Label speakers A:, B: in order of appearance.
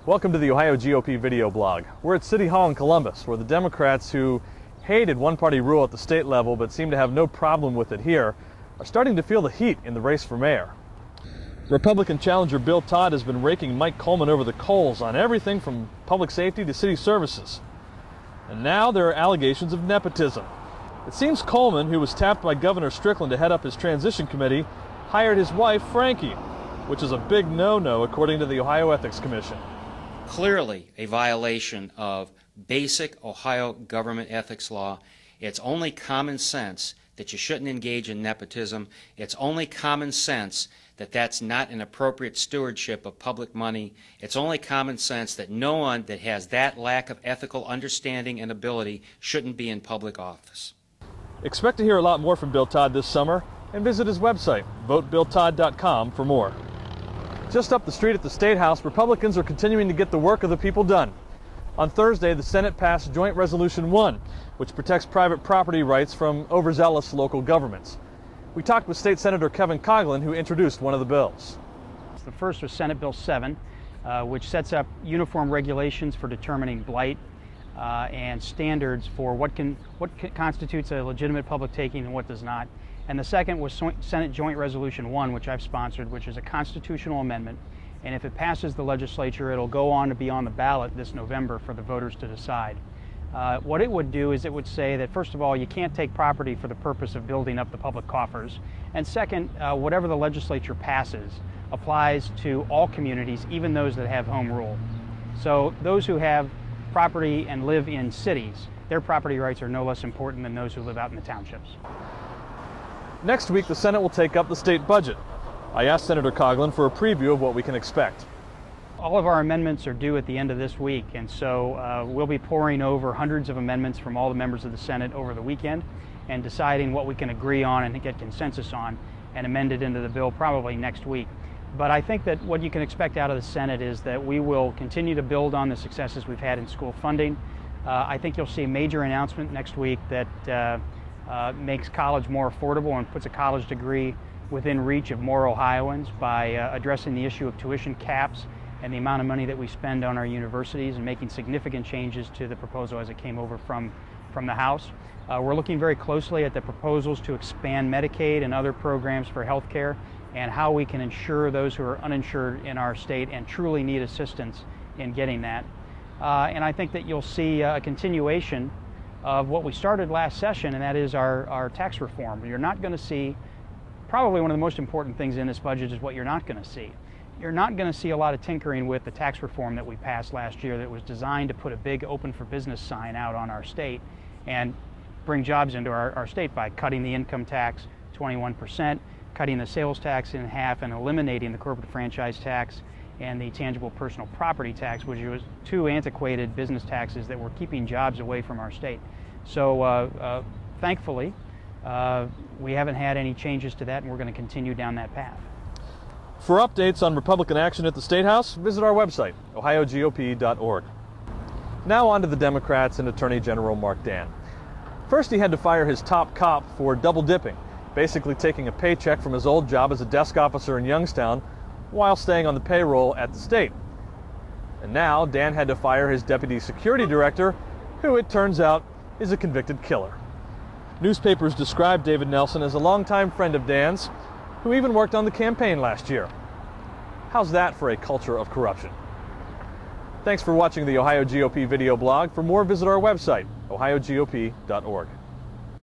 A: Welcome to the Ohio GOP video blog. We're at City Hall in Columbus, where the Democrats who hated one-party rule at the state level but seem to have no problem with it here are starting to feel the heat in the race for mayor. Republican challenger Bill Todd has been raking Mike Coleman over the coals on everything from public safety to city services. And now there are allegations of nepotism. It seems Coleman, who was tapped by Governor Strickland to head up his transition committee, hired his wife, Frankie, which is a big no-no according to the Ohio Ethics Commission.
B: Clearly a violation of basic Ohio government ethics law. It's only common sense that you shouldn't engage in nepotism. It's only common sense that that's not an appropriate stewardship of public money. It's only common sense that no one that has that lack of ethical understanding and ability shouldn't be in public office.
A: Expect to hear a lot more from Bill Todd this summer, and visit his website, votebilltodd.com, for more. Just up the street at the Statehouse, Republicans are continuing to get the work of the people done. On Thursday, the Senate passed Joint Resolution 1, which protects private property rights from overzealous local governments. We talked with State Senator Kevin Coughlin, who introduced one of the bills.
C: The first was Senate Bill 7, which sets up uniform regulations for determining blight and standards for what constitutes a legitimate public taking and what does not. And the second was Senate Joint Resolution 1, which I've sponsored, which is a constitutional amendment. And if it passes the legislature, it'll go on to be on the ballot this November for the voters to decide. What it would do is it would say that, first of all, you can't take property for the purpose of building up the public coffers. And second, whatever the legislature passes applies to all communities, even those that have home rule. So those who have property and live in cities, their property rights are no less important than those who live out in the townships.
A: Next week, the Senate will take up the state budget. I asked Senator Coughlin for a preview of what we can expect.
C: All of our amendments are due at the end of this week, and so we'll be poring over hundreds of amendments from all the members of the Senate over the weekend and deciding what we can agree on and get consensus on and amend it into the bill probably next week. But I think that what you can expect out of the Senate is that we will continue to build on the successes we've had in school funding. I think you'll see a major announcement next week that makes college more affordable and puts a college degree within reach of more Ohioans by addressing the issue of tuition caps and the amount of money that we spend on our universities and making significant changes to the proposal as it came over from the House. We're looking very closely at the proposals to expand Medicaid and other programs for health care and how we can ensure those who are uninsured in our state and truly need assistance in getting that. And I think that you'll see a continuation of what we started last session, and that is our tax reform. You're not going to see, probably one of the most important things in this budget is what you're not going to see. You're not going to see a lot of tinkering with the tax reform that we passed last year that was designed to put a big open for business sign out on our state and bring jobs into our state by cutting the income tax 21%, cutting the sales tax in half, and eliminating the corporate franchise tax and the tangible personal property tax, which was two antiquated business taxes that were keeping jobs away from our state. So thankfully, we haven't had any changes to that, and we're going to continue down that path.
A: For updates on Republican action at the Statehouse, visit our website, ohiogop.org. Now on to the Democrats and Attorney General Marc Dann. First, he had to fire his top cop for double dipping, basically taking a paycheck from his old job as a desk officer in Youngstown while staying on the payroll at the state. And now Dann had to fire his deputy security director, who it turns out is a convicted killer. Newspapers described David Nelson as a longtime friend of Dann's, who even worked on the campaign last year. How's that for a culture of corruption? Thanks for watching the Ohio GOP video blog. For more, visit our website, ohiogop.org.